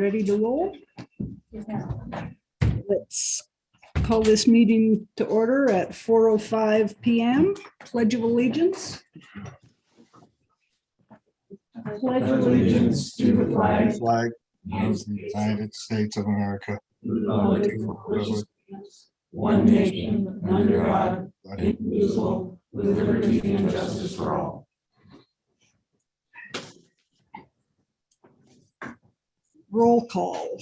ready to roll? Let's call this meeting to order at 4:05 p.m. Pledge of Allegiance. Pledge allegiance to the flag of the United States of America, one nation, under God, indivisible, with liberty and justice for all. Roll call.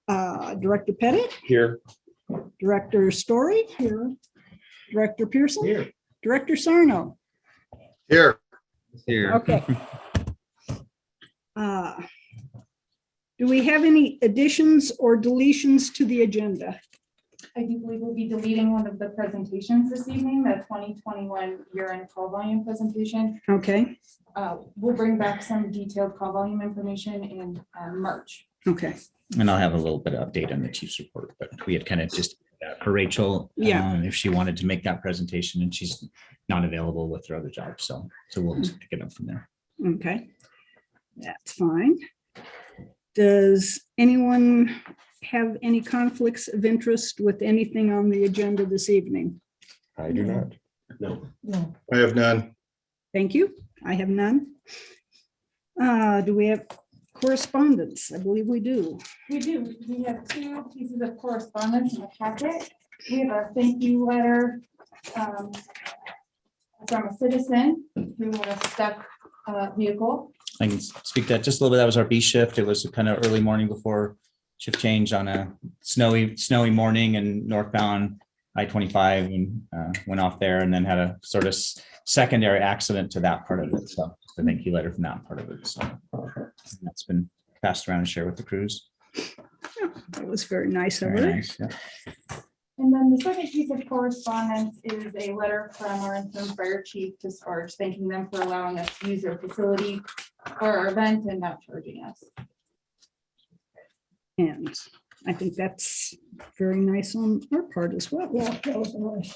Director Pettit? Here. Director Story? Here. Director Pearson? Here. Director Sarno? Here. Okay. Do we have any additions or deletions to the agenda? I do believe we'll be deleting one of the presentations this evening, the 2021 year-end call volume presentation. Okay, We'll bring back some detailed call volume information in March. okay. And I'll have a little bit of update on the chief's report, but we had kind of just for Rachel, Yeah. if she wanted to make that presentation, and she's not available with her other job, so we'll just pick it up from there. Okay, that's fine. Does anyone have any conflicts of interest with anything on the agenda this evening? I do not. No. I have none. Thank you. I have none. Do we have correspondence? I believe we do. We do. We have two pieces of correspondence in the packet. We have a thank you letter from a citizen who had a stuck vehicle. I can speak to that just a little bit. That was our B shift. It was a kind of early morning before shift change on a snowy morning and northbound I-25 and went off there and then had a sort of secondary accident to that part of it. So the thank you letter from that part of it. So that's been passed around and shared with the crews. That was very nice of Very her. nice. Yeah. And then the second piece of correspondence is a letter from our interim fire chief to Sparge, thanking them for allowing us to use their facility for our event and not charging us. And I think that's very nice on our part as well. Yeah, that was nice.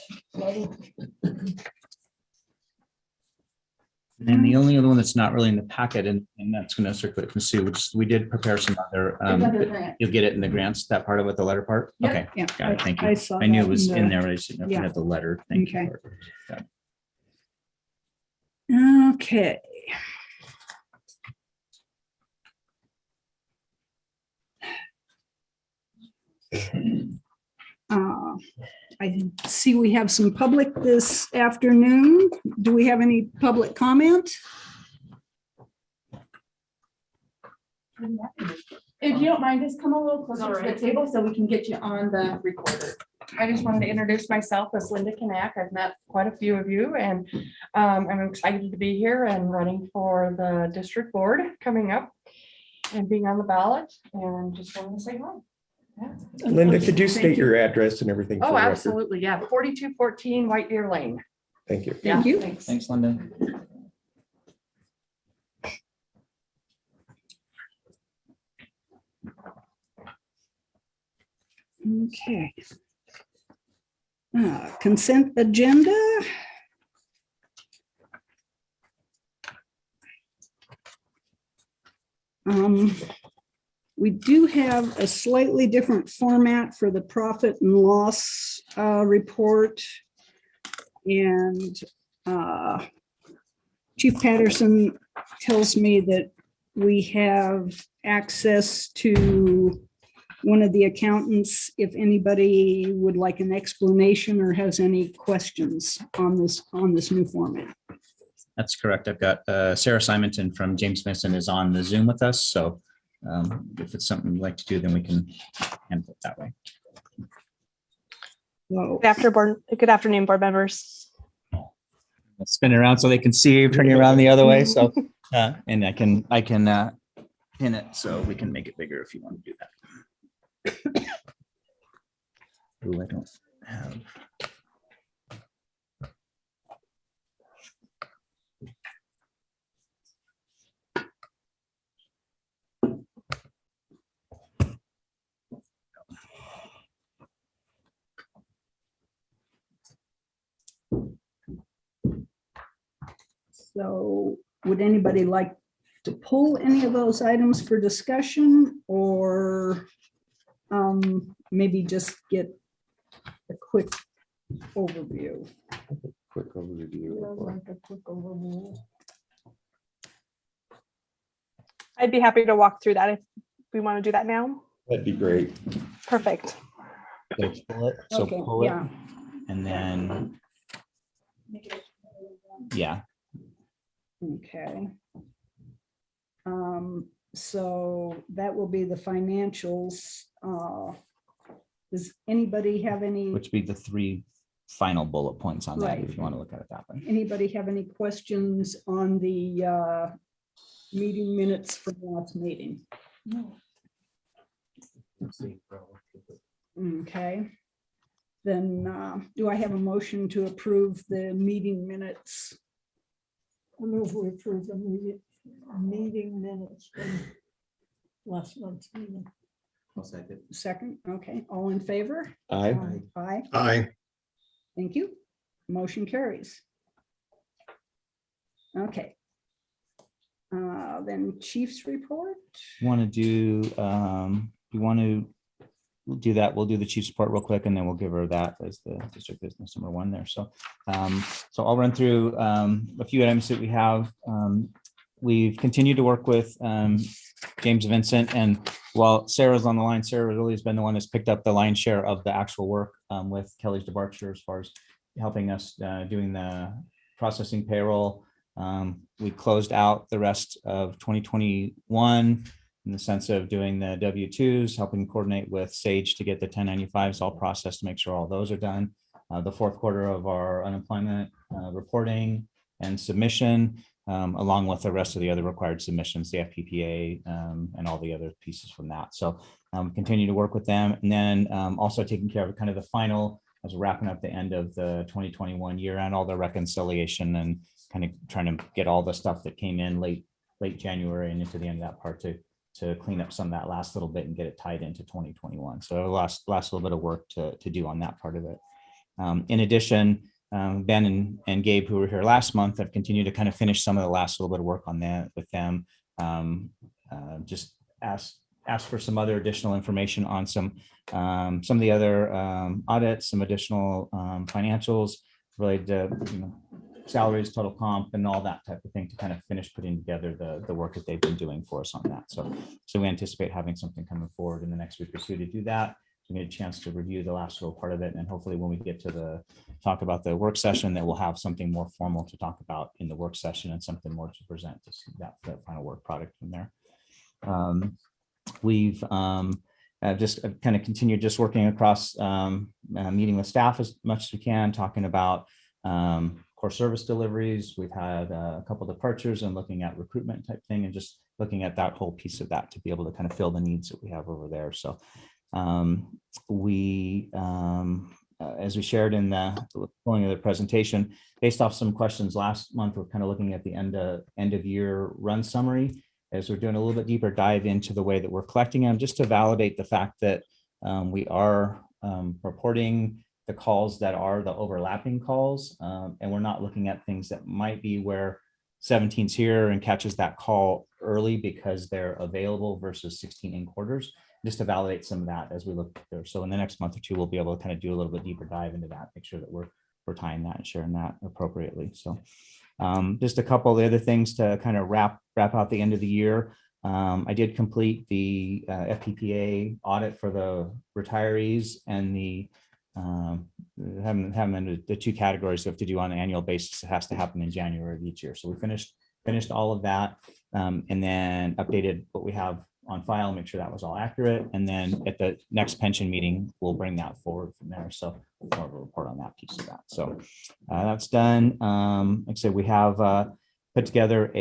And then the only other one that's not really in the packet, and that's going to circulate from Sue, which we did prepare some other, Another grant. you'll get it in the grants, that part of it, the letter part? Yep. Okay, Yeah, got it, thank I you. saw I knew that it was in in the- there, but I just didn't know if you Yeah. had the letter. Thank you. Okay. for it. Yeah. Okay. I see we have some public this afternoon. Do we have any public comment? If you don't mind, just come a little closer to the table so we can get you on the recorder. I just wanted to introduce myself as Linda Knack. I've met quite a few of you and I'm excited to be here and running for the district board coming up and being on the ballot and just wanted to say hi. Yeah. Linda, could you Thank state your address and everything? for Oh, the record? absolutely. Yeah. 4214 White Deer Lane. Thank you. Thank Yeah, you. thanks. Thanks, Linda. Okay. Consent agenda. We do have a slightly different format for the profit and loss report. And Chief Patterson tells me that we have access to one of the accountants if anybody would like an explanation or has any questions on this new format. That's correct. I've got Sarah Simonton from James Mason is on the Zoom with us. So if it's something you'd like to do, then we can handle it that way. So, Good afternoon, board members. I'll spin it around so they can see you turning around the other way. So and I can pin it so we can make it bigger if you want to do that. Oh, I don't have. so would anybody like to pull any of those items for discussion or maybe just get a quick overview? Quick overview. I'd be happy to walk through that if we want to do that now. That'd be great. Perfect. So pull it, so Okay, pull it, yeah. and then, yeah, Okay. So that will be the financials. Does anybody have any, which would be the three final bullet points on that, Right. if you want to look at it that way. anybody have any questions on the meeting minutes from last meeting? Okay. Then do I have a motion to approve the meeting minutes? I move we approve the meeting minutes from last month's meeting. Second, okay, all in favor? Aye. Aye, Aye. thank you. Motion carries. Okay. Then chief's report. Want to do, you want to do that? We'll do the chief's report real quick, and then we'll give her that as the district business number one there. So, so I'll run through a few items that we have. We've continued to work with James Vincent, and while Sarah's on the line, Sarah really has been the one that's picked up the lion's share of the actual work with Kelly's departure as far as helping us doing the processing payroll. We closed out the rest of 2021 in the sense of doing the W-2s, helping coordinate with Sage to get the 1095s all processed to make sure all those are done. The fourth quarter of our unemployment reporting and submission, along with the rest of the other required submissions, the FPPA, and all the other pieces from that. So continue to work with them. And then also taking care of kind of the final, as we're wrapping up the end of the 2021 year and all the reconciliation and kind of trying to get all the stuff that came in late January and into the end of that part to clean up some of that last little bit and get it tied into 2021. So last little bit of work to do on that part of it. In addition, Ben and Gabe, who were here last month, have continued to kind of finish some of the last little bit of work on that with them. Just ask for some other additional information on some of the other audits, some additional financials related to salaries, total comp, and all that type of thing to kind of finish putting together the work that they've been doing for us on that. So we anticipate having something coming forward in the next week or two to do that. We get a chance to review the last little part of it, and hopefully when we get to talk about the work session, that we'll have something more formal to talk about in the work session and something more to present to see that final work product from there. We've just kind of continued just working across, meeting with staff as much as we can, talking about core service deliveries. We've had a couple departures and looking at recruitment type thing and just looking at that whole piece of that to be able to kind of fill the needs that we have over there. So as we shared in the point of the presentation, based off some questions last month, we're kind of looking at the end of year run summary as we're doing a little bit deeper dive into the way that we're collecting them, just to validate the fact that we are reporting the calls that are the overlapping calls, and we're not looking at things that might be where 17's here and catches that call early because they're available versus 16 in quarters, just to validate some of that as we look there. So in the next month or two, we'll be able to kind of do a little bit deeper dive into that, make sure that we're tying that and sharing that appropriately. So just a couple of the other things to kind of wrap out the end of the year. I did complete the FPPA audit for the retirees and the having the two categories we have to do on an annual basis. It has to happen in January of each year. So we finished all of that, and then updated what we have on file, make sure that was all accurate. And then at the next pension meeting, we'll bring that forward from there. So more of a report on that piece of that. So that's done. Like I said, we have put together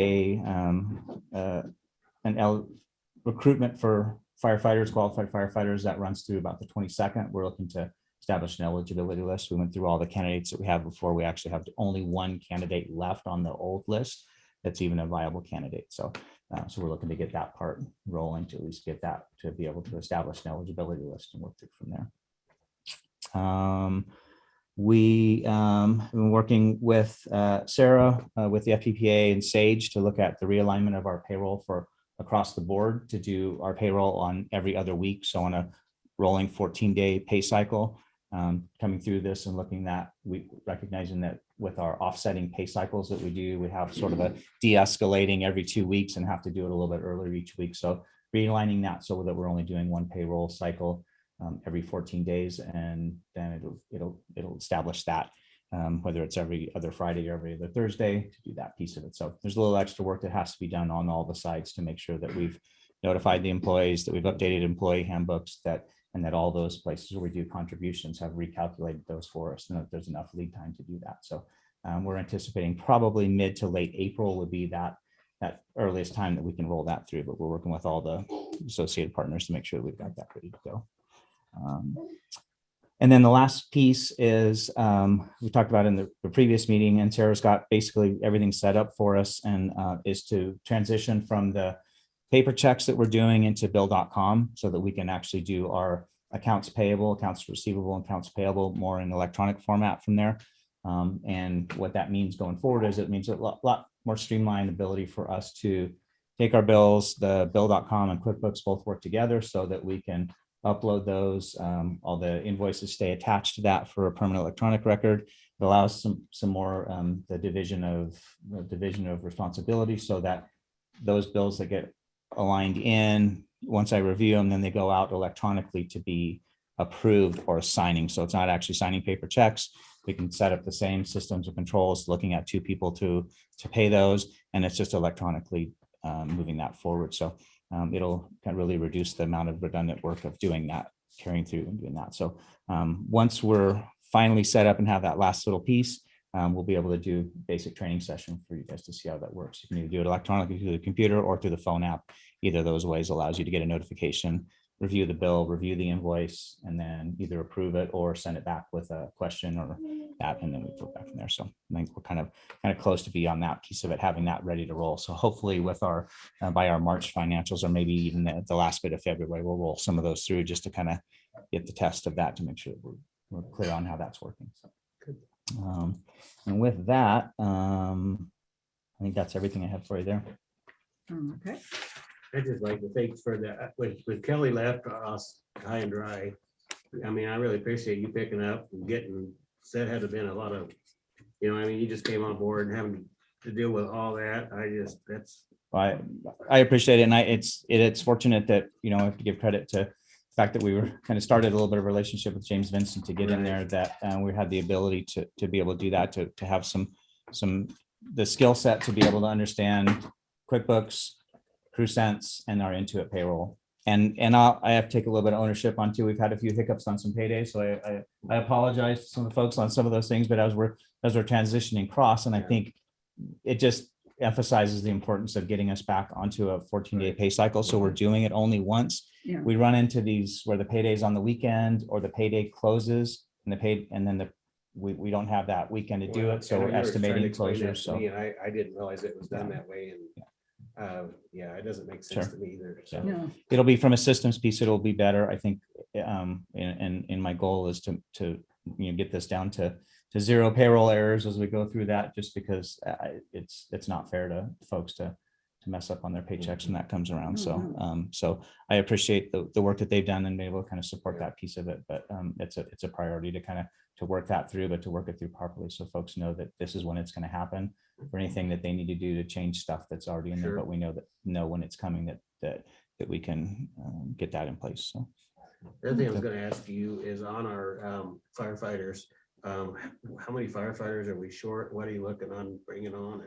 recruitment for firefighters, qualified firefighters, that runs through about the 22nd. We're looking to establish an eligibility list. We went through all the candidates that we have before. We actually have only one candidate left on the old list that's even a viable candidate. So we're looking to get that part rolling to at least get that to be able to establish an eligibility list and work through from there. We have been working with Sarah with the FPPA and Sage to look at the realignment of our payroll for across the board to do our payroll on every other week. So on a rolling 14-day pay cycle, coming through this and looking at, we recognizing that with our offsetting pay cycles that we do, we have sort of a de-escalating every 2 weeks and have to do it a little bit earlier each week. So realigning that so that we're only doing one payroll cycle every 14 days, and then it'll establish that whether it's every other Friday or every other Thursday to do that piece of it. So there's a little extra work that has to be done on all the sides to make sure that we've notified the employees, that we've updated employee handbooks, and that all those places where we do contributions have recalculated those for us, and that there's enough lead time to do that. So we're anticipating probably mid to late April would be that earliest time that we can roll that through, but we're working with all the associated partners to make sure that we've got that ready to go. And then the last piece is we talked about in the previous meeting, and Sarah's got basically everything set up for us, and is to transition from the paper checks that we're doing into bill.com so that we can actually do our accounts payable, accounts receivable, and accounts payable more in electronic format from there. And what that means going forward is it means a lot more streamlined ability for us to take our bills, the bill.com and QuickBooks both work together so that we can upload those. All the invoices stay attached to that for a permanent electronic record. It allows some more the division of responsibility so that those bills that get aligned in, once I review them, then they go out electronically to be approved or signing. So it's not actually signing paper checks. We can set up the same systems of controls, looking at two people to pay those, and it's just electronically moving that forward. So it'll kind of really reduce the amount of redundant work of doing that, carrying through and doing that. So once we're finally set up and have that last little piece, we'll be able to do basic training session for you guys to see how that works. You can either do it electronically through the computer or through the phone app. Either of those ways allows you to get a notification, review the bill, review the invoice, and then either approve it or send it back with a question or that, and then we go back from there. So I think we're kind of close to be on that piece of it, having that ready to roll. So hopefully with our by our March financials, or maybe even the last bit of February, we'll roll some of those through just to kind of get the test of that to make sure that we're clear on how that's working. So, and with that, I think that's everything I have for you there. Okay. I'd just like to thank for that, when Kelly left us high and dry. I mean, I really appreciate you picking up and getting, said had to been a lot of, I mean, you just came on board and having to deal with all that. I appreciate it. And it's fortunate that, I have to give credit to the fact that we were kind of started a little bit of relationship with James Vincent to get in there, that we had the ability to be able to do that, to have the skill set to be able to understand QuickBooks, CrewSense, and our Intuit payroll. And I have to take a little bit of ownership on too. We've had a few hiccups on some paydays, so I apologize to some of the folks on some of those things, but as we're transitioning across, and I think it just emphasizes the importance of getting us back onto a 14-day pay cycle. So we're doing it only once. Yeah. We run into these where the payday's on the weekend or the payday closes and then we don't have that weekend to do it. So we're estimating closures. So I didn't realize it was done that way. And it doesn't make sense Sure. to me either. So Yeah. it'll be, from a systems piece, it'll be better. I think, and my goal is to get this down to zero payroll errors as we go through that, just because it's not fair to folks to mess up on their paychecks when that comes around. So I appreciate the work that they've done and be able to kind of support that piece of it. But it's a priority to kind of to work that through, but to work it through properly so folks know that this is when it's going to happen, for anything that they need to do to change stuff that's already in there. But we know when it's coming, that we can get that in place. So The other thing I was going to ask you is on our firefighters. How many firefighters are we short? What are you looking on bringing on?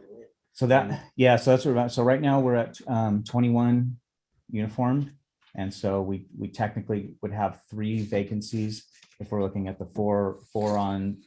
So that's what we're about. So right now we're at 21 uniformed. And so we technically would have 3 vacancies if we're looking at the 4 on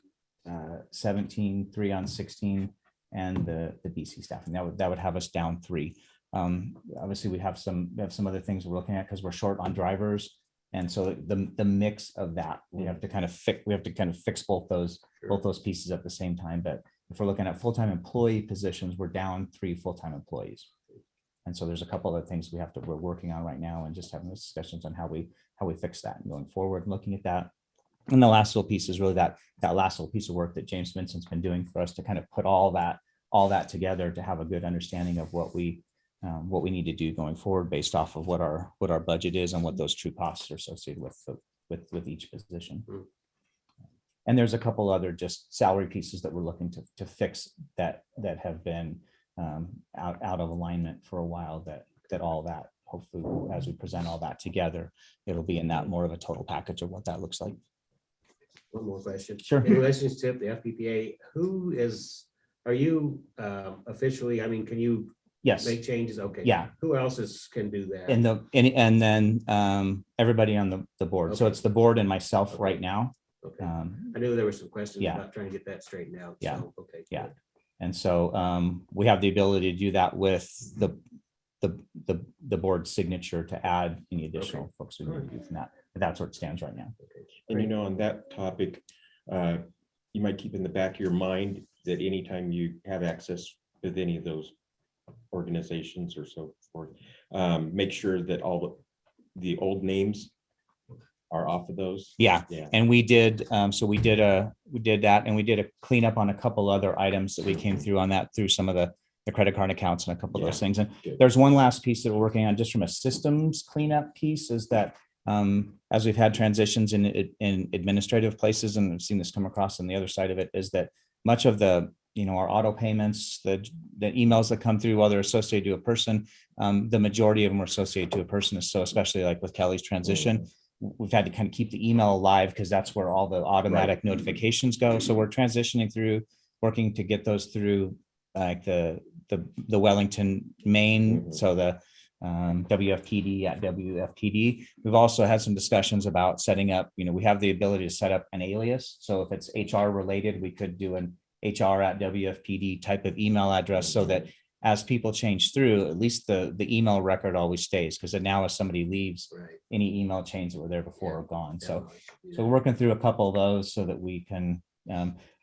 17, 3 on 16, and the BC staff. And that would have us down 3. Obviously we have some other things we're looking at because we're short on drivers. And so the mix of that, we have to kind of fix both those pieces at the same time. But if we're looking at full-time employee positions, we're down 3 full-time employees. And so there's a couple of things we're working on right now, and just having those discussions on how we fix that and going forward and looking at that. And the last little piece is really that last little piece of work that James Vincent's been doing for us to kind of put all that together to have a good understanding of what we need to do going forward based off of what our budget is and what those true costs are associated with each position. And there's a couple other just salary pieces that we're looking to fix that have been out of alignment for a while, that all that hopefully as we present all that together, it'll be in that more of a total package of what that looks like. One more question. Sure. In relationship to FPPA, are you officially, I mean, can you Yes. make changes? Okay. Yeah. Who else can do that? And then everybody on the board. So Okay. it's the board and myself Okay. right now. Okay. I knew there were some questions yeah. about trying to get that straightened out. Yeah. So, okay. Yeah. good. And so we have the ability to do that with the board's signature to add any additional folks we need to do from that. But that's where it stands right now. Okay. And you know, on that topic, you might keep in the back of your mind that anytime you have access with any of those organizations or so forth, make sure that all the old names are off of those. Yeah. Yeah. And we did, so we did that, and we did a cleanup on a couple other items that we came through on that through some of the credit card accounts and a couple of those things. And Good. there's one last piece that we're working on just from a systems cleanup piece is that as we've had transitions in administrative places, and I've seen this come across on the other side of it, is that much of the, our auto payments, the emails that come through, while they're associated to a person, the majority of them are associated to a person. So especially like with Kelly's transition, we've had to kind of keep the email alive because that's where all the automatic notifications go. So we're transitioning through, working to get those through like the Wellington main. So the WFTD at WFTD. We've also had some discussions about setting up, we have the ability to set up an alias. So if it's HR related, we could do an HR at WFPD type of email address so that as people change through, at least the email record always stays, because now if somebody leaves, any email chains that were there before are gone. So we're working through a couple of those so that we can,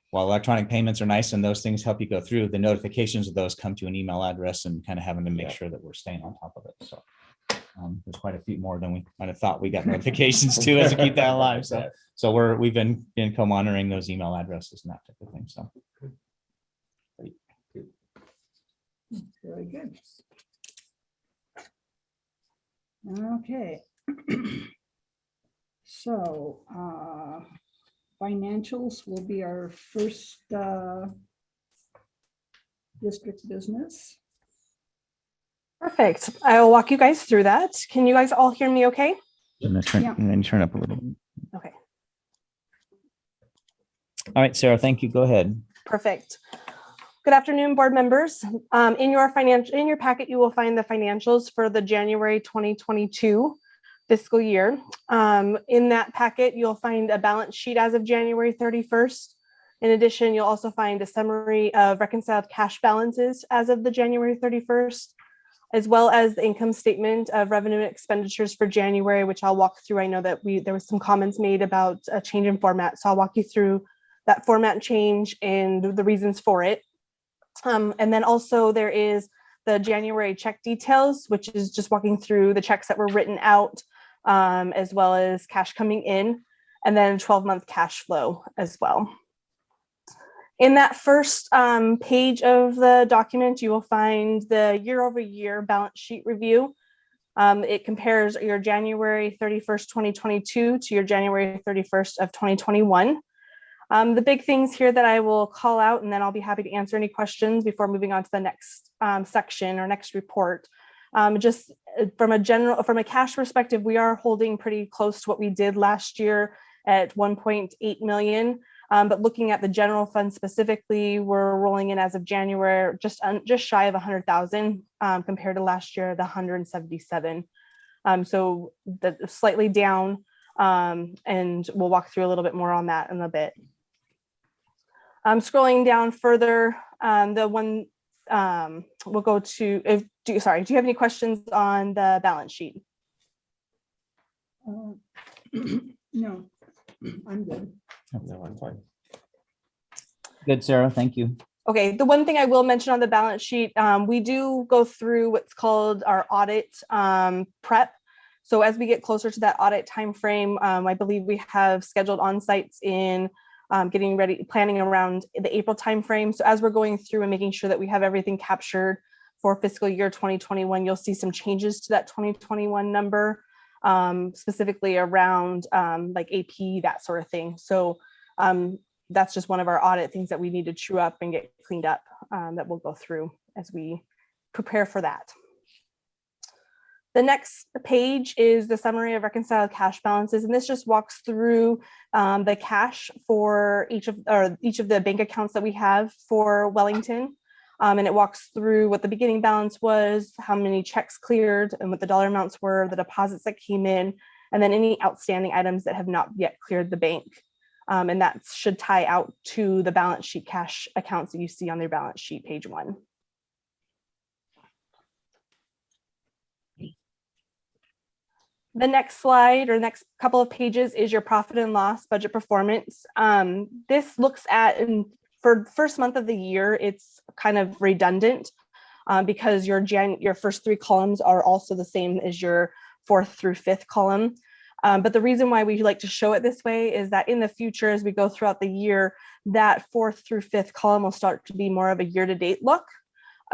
while electronic payments are nice and those things help you go through, the notifications of those come to an email address and kind of having to make sure that we're staying on top of it. So there's quite a few more than we might have thought we got notifications to as to keep that alive. So we've been co-monitoring those email addresses and that type of thing. So. Very good. Okay. So financials will be our first district business. Perfect. I will walk you guys through that. Can you guys all hear me okay? And then turn up a little. Okay, All right, Sarah, thank you. Go ahead. perfect. Good afternoon, board members. In your packet, you will find the financials for the January 2022 fiscal year. In that packet, you'll find a balance sheet as of January 31st. In addition, you'll also find a summary of reconciled cash balances as of the January 31st, as well as the income statement of revenue and expenditures for January, which I'll walk through. I know that there was some comments made about a change in format, so I'll walk you through that format change and the reasons for it. And then also there is the January check details, which is just walking through the checks that were written out, as well as cash coming in, and then 12-month cash flow as well. In that first page of the document, you will find the year-over-year balance sheet review. It compares your January 31st, 2022 to your January 31st of 2021. The big things here that I will call out, and then I'll be happy to answer any questions before moving on to the next section or next report. Just from a cash perspective, we are holding pretty close to what we did last year at 1.8 million. But looking at the general fund specifically, we're rolling in as of January just shy of 100,000 compared to last year, the 177. So that's slightly down, and we'll walk through a little bit more on that in a bit. Scrolling down further, we'll go to, do you have any questions on the balance sheet? No, I'm good. No, I'm fine. Good, Sarah. Thank you. Okay, the one thing I will mention on the balance sheet, we do go through what's called our audit prep. So as we get closer to that audit timeframe, I believe we have scheduled on-sites in getting ready, planning around the April timeframe. So as we're going through and making sure that we have everything captured for fiscal year 2021, you'll see some changes to that 2021 number, specifically around like AP, that sort of thing. So that's just one of our audit things that we need to true up and get cleaned up, that we'll go through as we prepare for that. The next page is the summary of reconciled cash balances, and this just walks through the cash for each of the bank accounts that we have for Wellington. And it walks through what the beginning balance was, how many checks cleared, and what the dollar amounts were, the deposits that came in, and then any outstanding items that have not yet cleared the bank. And that should tie out to the balance sheet cash accounts that you see on their balance sheet, page 1. The next slide or next couple of pages is your profit and loss budget performance. This looks at, and for the first month of the year, it's kind of redundant because your first 3 columns are also the same as your 4th through 5th column. But the reason why we like to show it this way is that in the future, as we go throughout the year, that 4th through 5th column will start to be more of a year-to-date look.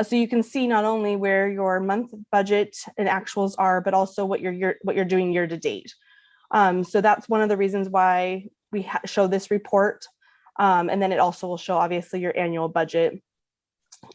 So you can see not only where your month budget and actuals are, but also what you're doing year to date. So that's one of the reasons why we show this report. And then it also will show obviously your annual budget.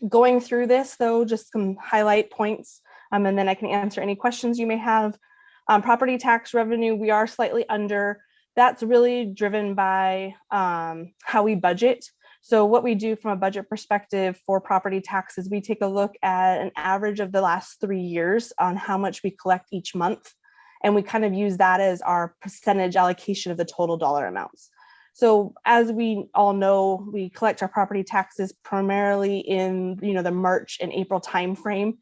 Going through this though, just some highlight points, and then I can answer any questions you may have. Property tax revenue, we are slightly under. That's really driven by how we budget. So what we do from a budget perspective for property taxes, we take a look at an average of the last 3 years on how much we collect each month. And we kind of use that as our percentage allocation of the total dollar amounts. So as we all know, we collect our property taxes primarily in the March and April timeframe.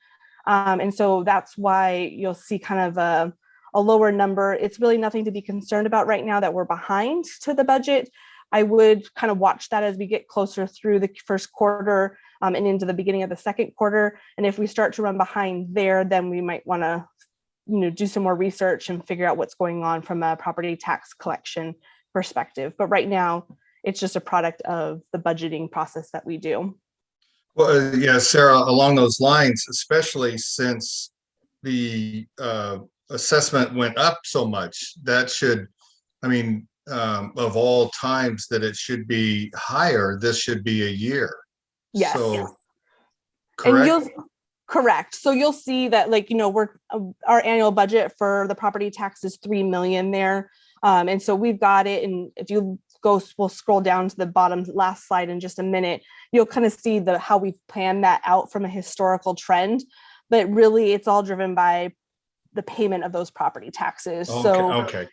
And so that's why you'll see kind of a lower number. It's really nothing to be concerned about right now that we're behind to the budget. I would kind of watch that as we get closer through the first quarter and into the beginning of the second quarter. And if we start to run behind there, then we might want to do some more research and figure out what's going on from a property tax collection perspective. But right now, it's just a product of the budgeting process that we do. Well, yeah, Sarah, along those lines, especially since the assessment went up so much, that should, of all times that it should be higher, this should be a year. Yes. So, correct? Correct. So you'll see that, our annual budget for the property tax is $3 million there. And so we've got it. And if you we'll scroll down to the bottom last slide in just a minute, you'll kind of see how we've planned that out from a historical trend. But really, it's all driven by the payment of those property taxes. Okay.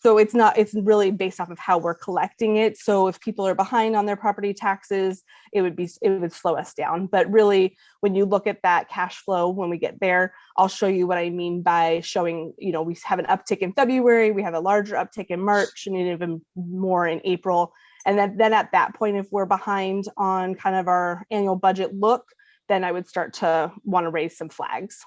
So it's really based off of how we're collecting it. So if people are behind on their property taxes, it would slow us down. But really, when you look at that cash flow, when we get there, I'll show you what I mean by showing, we have an uptick in February, we have a larger uptick in March, and even more in April. And then at that point, if we're behind on kind of our annual budget look, then I would start to want to raise some flags.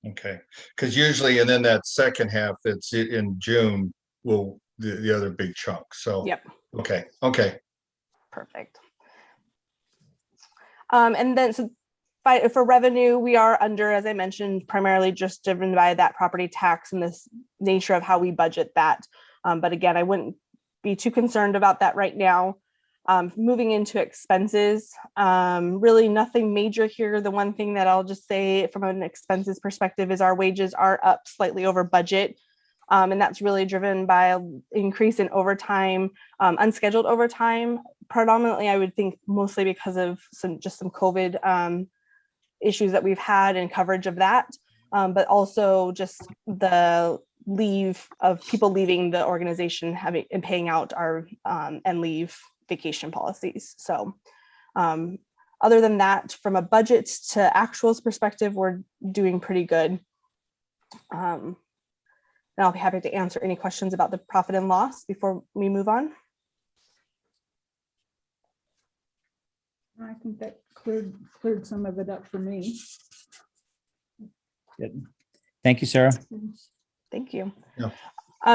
Okay, because usually, and then that second half, it's in June, the other big chunk. So, yep. Okay. Perfect. And then for revenue, we are under, as I mentioned, primarily just driven by that property tax and this nature of how we budget that. But again, I wouldn't be too concerned about that right now. Moving into expenses, really nothing major here. The one thing that I'll just say from an expenses perspective is our wages are up slightly over budget. And that's really driven by an increase in overtime, unscheduled overtime. Predominantly, I would think mostly because of some COVID issues that we've had and coverage of that, but also just the leave of people leaving the organization and paying out our and leave vacation policies. So other than that, from a budget to actuals perspective, we're doing pretty good. And I'll be happy to answer any questions about the profit and loss before we move on. I think that cleared some of it up for me. Good. Thank you, Sarah. Thank you. Yeah.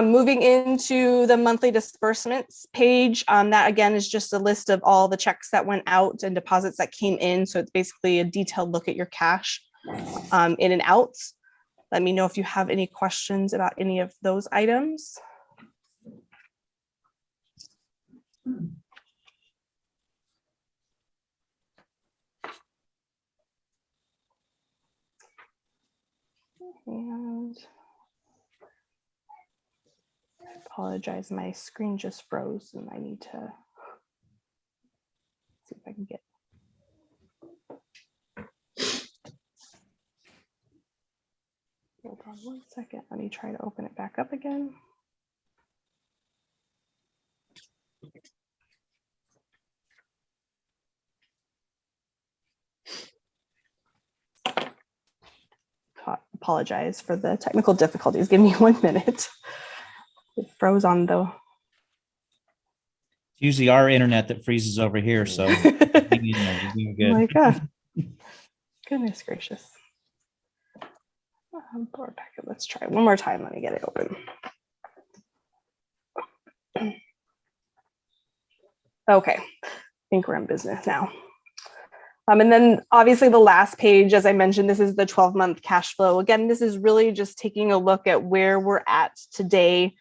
Moving into the monthly disbursements page, that again is just a list of all the checks that went out and deposits that came in. So it's basically a detailed look at your cash in and out. Let me know if you have any questions about any of those items. And I apologize, my screen just froze and I need to see if I can get. Hold on one second. Let me try to open it back up again. Apologize for the technical difficulties. Give me 1 minute. It froze on the. Usually our internet that freezes over here, so Oh you're good. my God. Goodness gracious. Board packet. Let's try it one more time. Let me get it open. Okay, I think we're in business now. And then obviously the last page, as I mentioned, this is the 12-month cash flow. Again, this is really just taking a look at where we're at today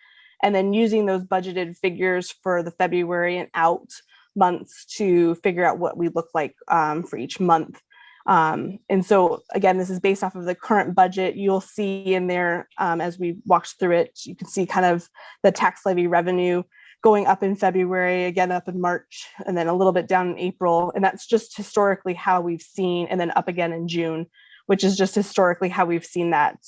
and then using those budgeted figures for the February and out months to figure out what we look like for each month. And so again, this is based off of the current budget. You'll see in there as we walked through it, you can see kind of the tax levy revenue going up in February, again up in March, and then a little bit down in April. And that's just historically how we've seen, and then up again in June, which is just historically how we've seen that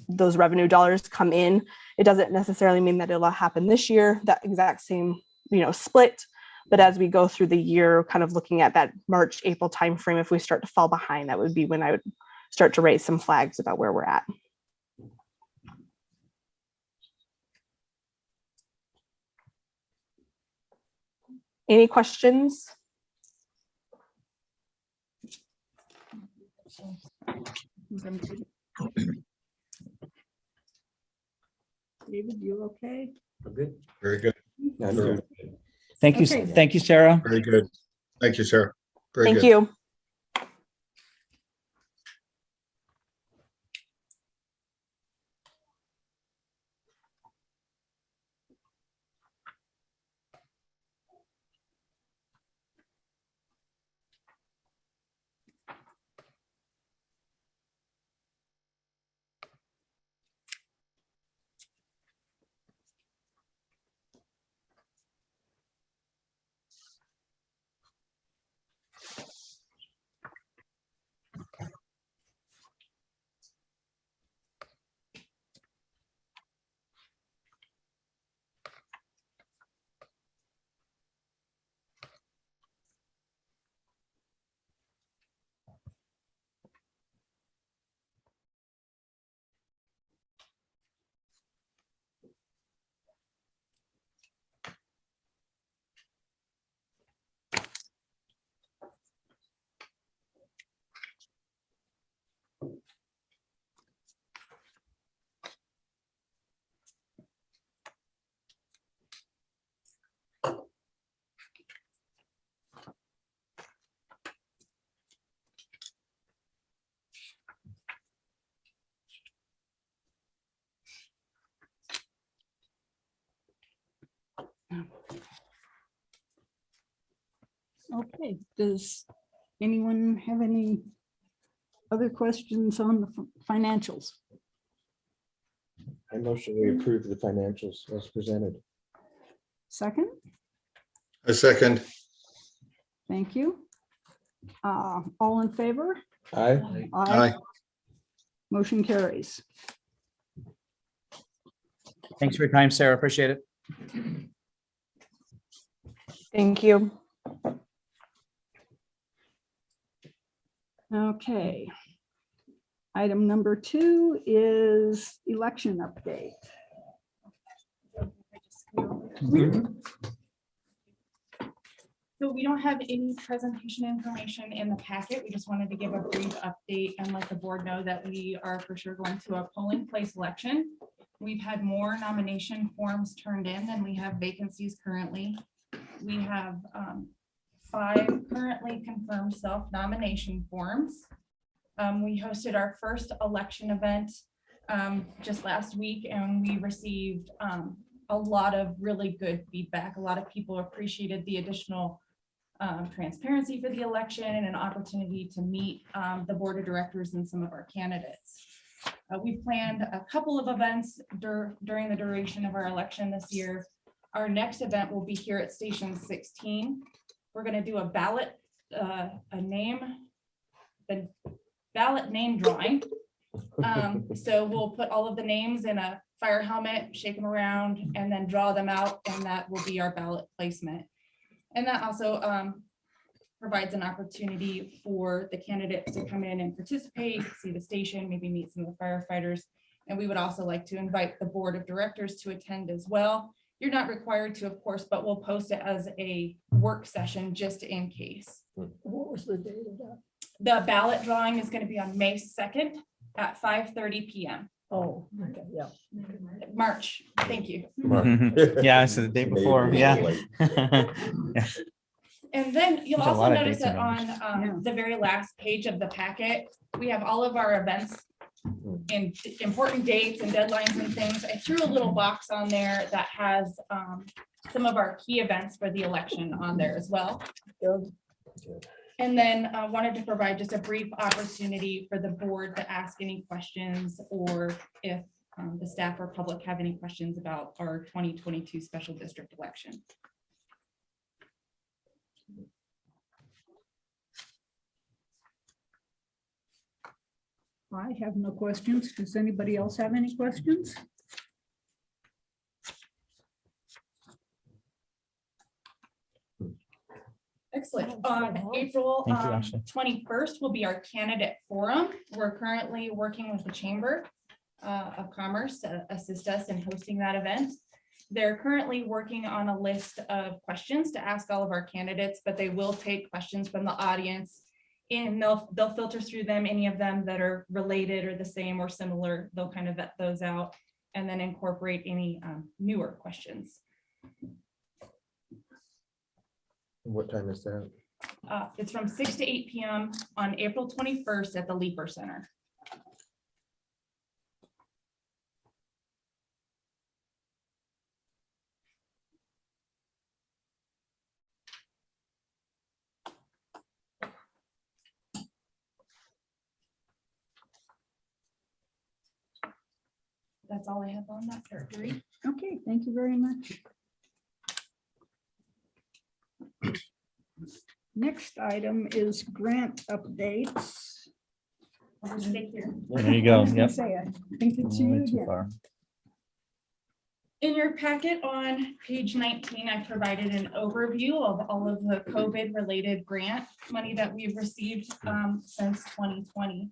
those revenue dollars come in. It doesn't necessarily mean that it'll happen this year, that exact same, split. But as we go through the year, kind of looking at that March, April timeframe, if we start to fall behind, that would be when I would start to raise some flags about where we're at. Any questions? David, you okay? Good. Very good. I'm good. Thank you. Okay. Thank you, Sarah. Very good. Thank you, Sarah. Very Thank good. you. Okay, does anyone have any other questions on the financials? I motion we approve the financials as presented. Second, A second. thank you. All in favor? Aye. Aye. Motion carries. Thanks for your time, Sarah. Appreciate it. Thank you. Okay. Item number 2 is election update. So we don't have any presentation information in the packet. We just wanted to give a brief update and let the board know that we are for sure going to a polling place election We've had more nomination forms turned in than we have vacancies currently. We have 5 currently confirmed self-nomination forms. We hosted our first election event just last week, and we received a lot of really good feedback. A lot of people appreciated the additional transparency for the election and an opportunity to meet the board of directors and some of our candidates. We planned a couple of events during the duration of our election this year. Our next event will be here at Station 16. We're going to do a ballot name drawing. So we'll put all of the names in a fire helmet, shake them around, and then draw them out, and that will be our ballot placement. And that also provides an opportunity for the candidates to come in and participate, see the station, maybe meet some of the firefighters. And we would also like to invite the board of directors to attend as well. You're not required to, of course, but we'll post it as a work session just in case. What was the date of that? The ballot drawing is going to be on May 2nd at 5:30 p.m. Oh, okay, yeah. March. Thank you. Yeah, so the day before, yeah. And then you'll There's a also lot of notice dates that and on Yeah. the very last page of the packet, we have all of our events and important dates and deadlines and things. I threw a little box on there that has some of our key events for the election on there as well. Good. And then I wanted to provide just a brief opportunity for the board to ask any questions, or if the staff or public have any questions about our 2022 special district election. I have no questions. Does anybody else have any questions? Excellent. On April Thank you, Ashley. 21st will be our candidate forum. We're currently working with the Chamber of Commerce to assist us in hosting that event. They're currently working on a list of questions to ask all of our candidates, but they will take questions from the audience, and they'll filter through them. Any of them that are related or the same or similar, they'll kind of vet those out and then incorporate any newer questions. What time is that? It's from 6 to 8 p.m. on April 21st at the Leaper Center. That's all I have on that part, Bree. Okay, thank you very much. Next item is grant updates. I'll just stay here. There you go. I was gonna Yep. say, I think it's you Way too again. far. In your packet on page 19, I provided an overview of all of the COVID-related grant money that we've received since 2020.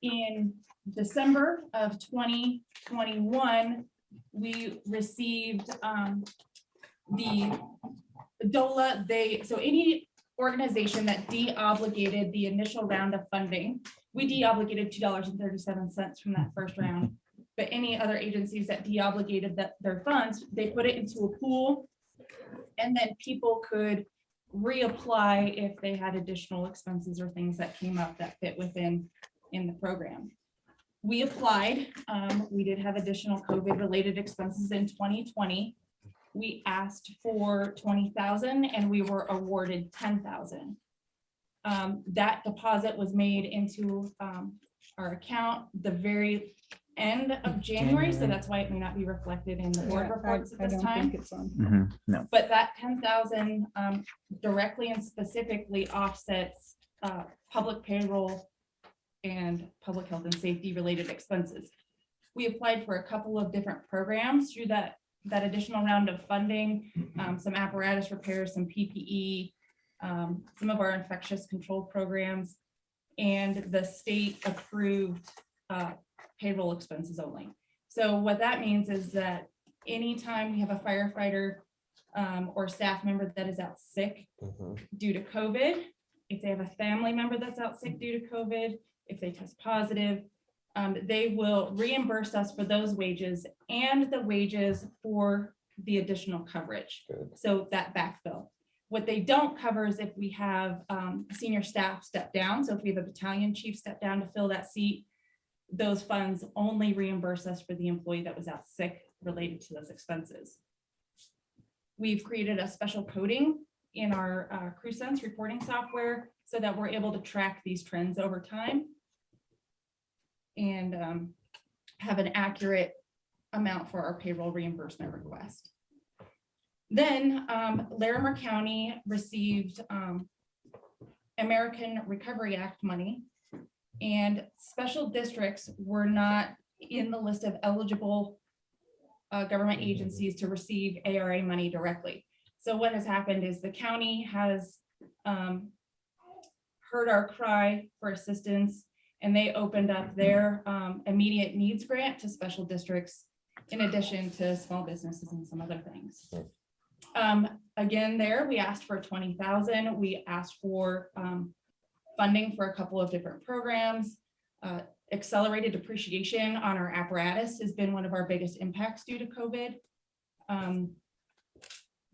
In December of 2021, we received the DOLA. So any organization that de-obligated the initial round of funding, we de-obligated $2.37 from that first round. But any other agencies that de-obligated their funds, they put it into a pool, and then people could reapply if they had additional expenses or things that came up that fit within in the program. We applied. We did have additional COVID-related expenses in 2020. We asked for 20,000 and we were awarded 10,000. That deposit was made into our account the very end of January, so that's why it may not be reflected in the board Yeah, reports at I this don't time. think it's on. Mhm. No. But that 10,000 directly and specifically offsets public payroll and public health and safety related expenses. We applied for a couple of different programs through that additional round of funding, some apparatus repairs, some PPE, some of our infectious control programs, and the state approved payroll expenses only. So what that means is that anytime we have a firefighter or staff member that is out sick due to COVID, if they have a family member that's out sick due to COVID, if they test positive, They will reimburse us for those wages and the wages for the additional coverage. So that backfill. What they don't cover is if we have senior staff step down. So if we have a battalion chief step down to fill that seat, those funds only reimburse us for the employee that was out sick related to those expenses. We've created a special coding in our CrewSense reporting software so that we're able to track these trends over time and have an accurate amount for our payroll reimbursement request. Then Larimer County received American Recovery Act money, and special districts were not in the list of eligible government agencies to receive ARA money directly. So what has happened is the county has heard our cry for assistance, and they opened up their immediate needs grant to special districts in addition to small businesses and some other things. Again, there we asked for 20,000. We asked for funding for a couple of different programs. Accelerated depreciation on our apparatus has been one of our biggest impacts due to COVID.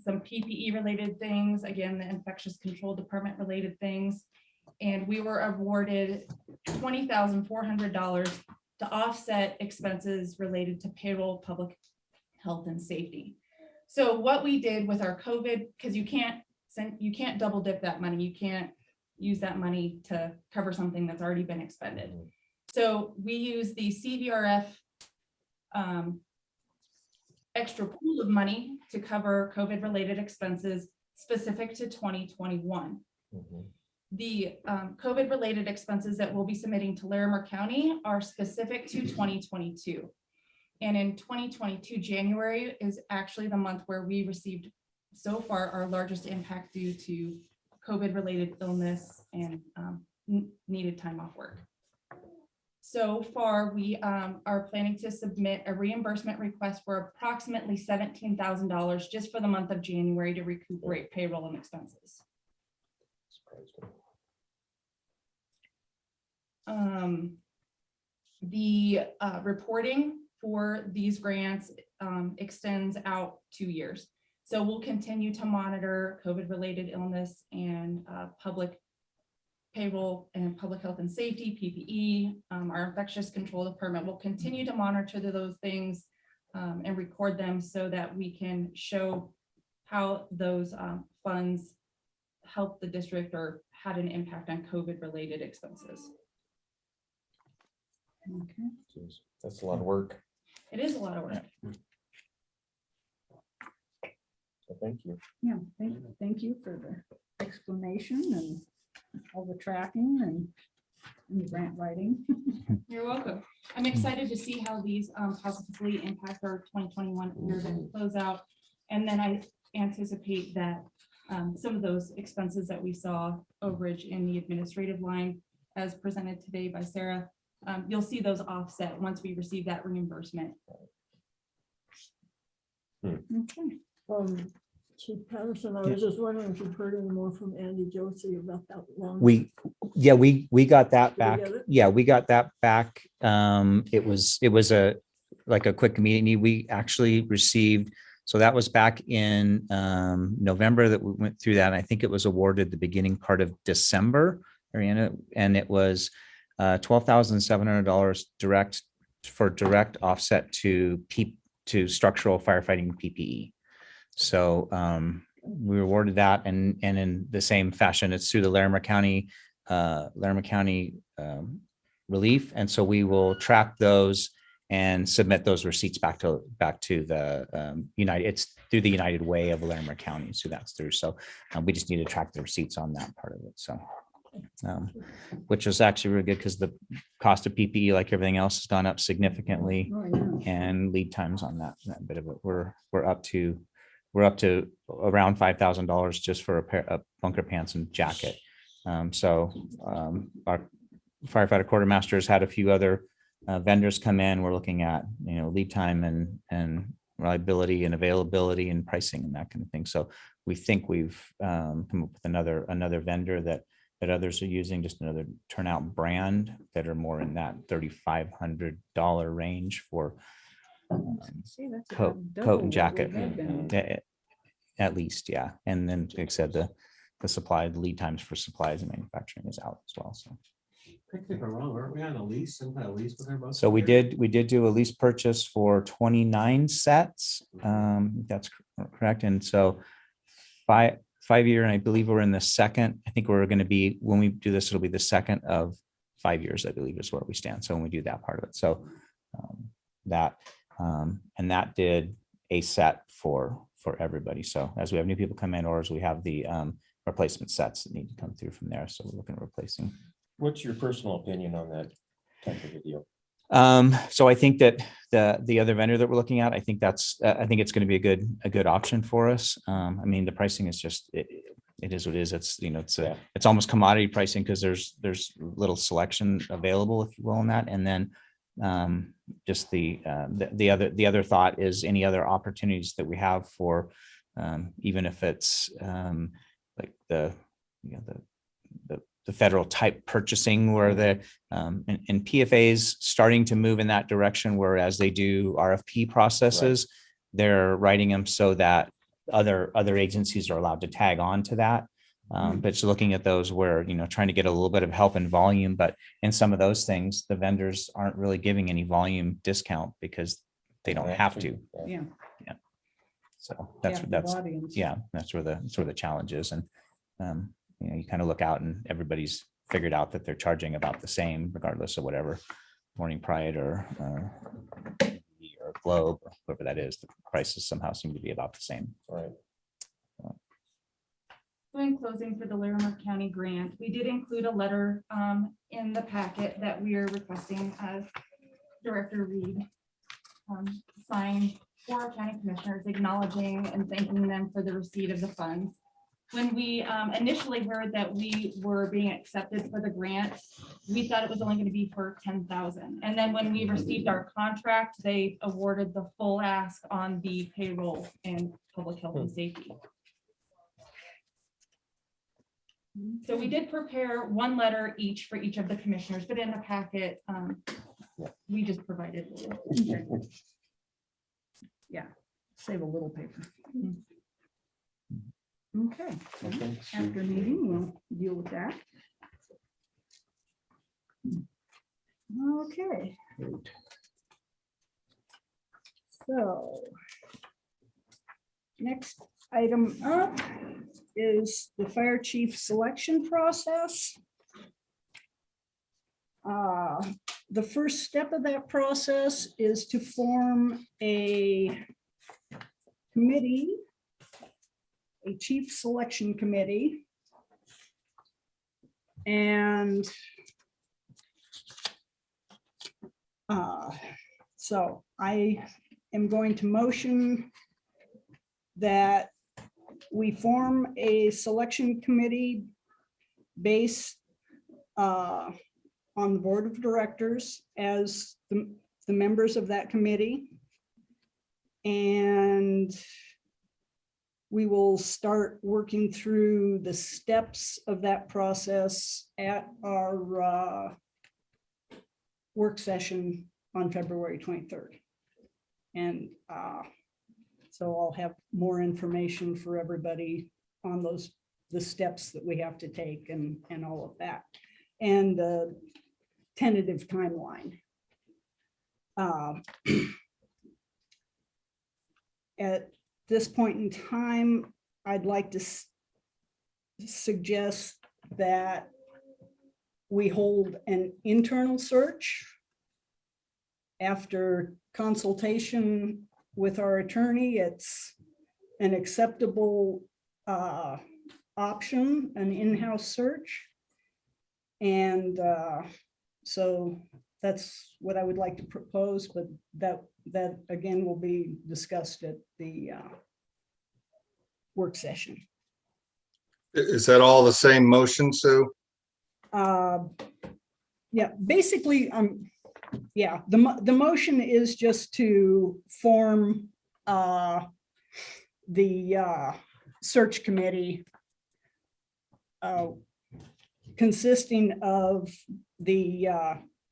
Some PPE related things, again, the infectious control department related things. And we were awarded $20,400 to offset expenses related to payroll, public health and safety. So what we did with our COVID, because you can't double dip that money. You can't use that money to cover something that's already been expended. So we use the CVRF extra pool of money to cover COVID related expenses specific to 2021. The COVID related expenses that we'll be submitting to Larimer County are specific to 2022. And in 2022, January is actually the month where we received so far our largest impact due to COVID related illness and needed time off work. So far, we are planning to submit a reimbursement request for approximately $17,000 just for the month of January to recuperate payroll and expenses. The reporting for these grants extends out 2 years. So we'll continue to monitor COVID-related illness and public payroll and public health and safety, PPE. Our infectious control department will continue to monitor those things and record them so that we can show how those funds help the district or had an impact on COVID-related expenses. Okay. That's a lot of work. It is a lot of work. So thank you. Yeah, thank you for the explanation and all the tracking and the grant writing. You're welcome. I'm excited to see how these positively impact our 2021 year that we close out. And then I anticipate that some of those expenses that we saw overage in the administrative line as presented today by Sarah, you'll see those offset once we receive that reimbursement. Okay. Chief Patterson, I was just wondering if you've heard any more from Andy Josie about that long. We got that Did we back. get it? Yeah, we got that back. It was a quick meeting. We actually received, so that was back in November that we went through that. And I think it was awarded the beginning part of December, Ariana, and it was $12,700 direct offset to structural firefighting PPE. So we awarded that, and in the same fashion, it's through the Larimer County relief, and so we will track those and submit those receipts back to the United. It's through the United Way of Larimer County, so that's through. So we just need to track the receipts on that part of it. So. Which was actually really good because the cost of PPE, like everything else, has gone up significantly, Oh, yeah. and lead times on that bit of it. We're up to around $5,000 just for a pair of bunker pants and jacket. So our firefighter quartermasters had a few other vendors come in. We're looking at lead time and reliability and availability and pricing and that kind of thing. So we think we've come up with another vendor that that others are using, just another turnout brand that are more in that $3,500 range for See, that's coat about and double what we jacket. have been. At least, yeah. And then like I said, the supply, the lead times for supplies and manufacturing is out as well. So. Correct me if I'm wrong, weren't we on a lease, some kind of lease with her? both So we there? did do a lease purchase for 29 sets. That's correct. And so 5 year, and I believe we're in the second. I think we're going to be, when we do this, it'll be the second of 5 years, I believe is where we stand. So when we do that part of it. So and that did a set for everybody. So as we have new people come in, or as we have the replacement sets that need to come through from there. So we're looking at replacing. What's your personal opinion on that type of a deal? So I think that the other vendor that we're looking at, I think it's going to be a good option for us. I mean, the pricing is just, it is what it is. It's, it's almost commodity pricing because there's little selection available, if you will, in that. And then just the other thought is any other opportunities that we have for, even if it's like the federal type purchasing where the and PFAs starting to move in that direction, whereas they do RFP processes, they're writing them so that other agencies are allowed to tag on to that. But just looking at those where, trying to get a little bit of help in volume, but in some of those things, the vendors aren't really giving any volume discount because they don't have to. Yeah. So that's where the challenge is. And you kind of look out and everybody's figured out that they're charging about the same, regardless of whatever Morning Pride or Globe or whoever that is. The prices somehow seem to be about the same. Right. So in closing, for the Larimer County grant, we did include a letter in the packet that we are requesting Director Reed sign for our county commissioners, acknowledging and thanking them for the receipt of the funds. When we initially heard that we were being accepted for the grant, we thought it was only going to be for 10,000. And then when we received our contract, they awarded the full ask on the payroll and public health and safety. So we did prepare one letter each for each of the commissioners, but in the packet, we just provided. Yeah, save a little paper. Okay, after meeting, we'll deal with that. Okay. So next item up is the fire chief selection process. The first step of that process is to form a committee, a chief selection committee. And so I am going to motion that we form a selection committee based on the board of directors as the members of that committee. And we will start working through the steps of that process at our work session on February 23rd. And so I'll have more information for everybody on the steps that we have to take and all of that. And the tentative timeline. At this point in time, I'd like to suggest that we hold an internal search after consultation with our attorney. It's an acceptable option, an in-house search. And so that's what I would like to propose, but that again will be discussed at the work session. Is that all the same motion, Sue? Yeah, basically, yeah, the motion is just to form the search committee consisting of the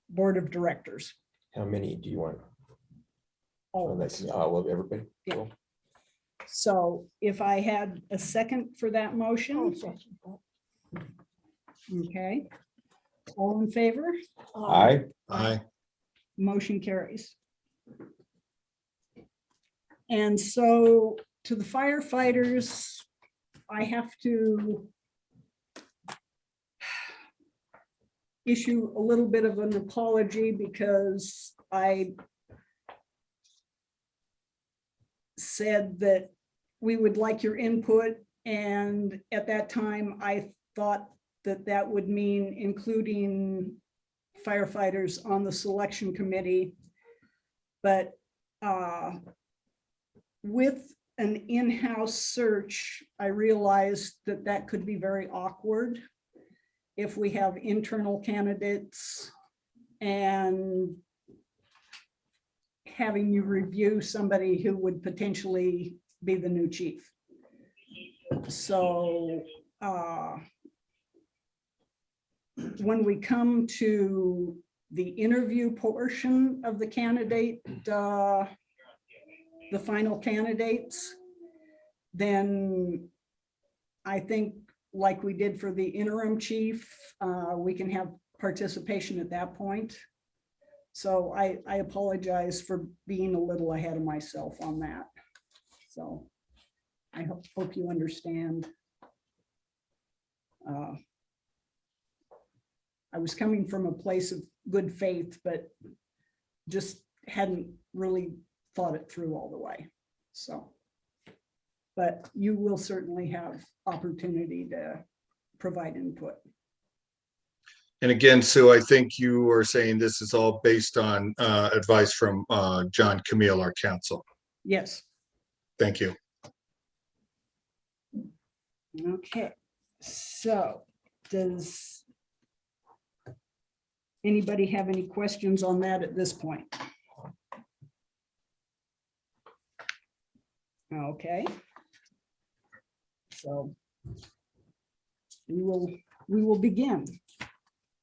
board of directors. How many do you want? All Oh, of that's, us. well, everybody. Yeah. Cool. So if I had a second for that Oh, motion, okay. All in favor? Aye. Aye. Motion carries. And so to the firefighters, I have to issue a little bit of an apology because I said that we would like your input, and at that time, I thought that that would mean including firefighters on the selection committee. But with an in-house search, I realized that that could be very awkward if we have internal candidates and having you review somebody who would potentially be the new chief. So when we come to the interview portion of the candidate, the final candidates, then I think like we did for the interim chief, we can have participation at that point. So I apologize for being a little ahead of myself on that. So I hope you understand. I was coming from a place of good faith, but just hadn't really thought it through all the way. So, but you will certainly have opportunity to provide input. And again, Sue, I think you were saying this is all based on advice from John Camille, our counsel. Yes. Thank you. Okay. So does anybody have any questions on that at this point? Okay. So we will begin.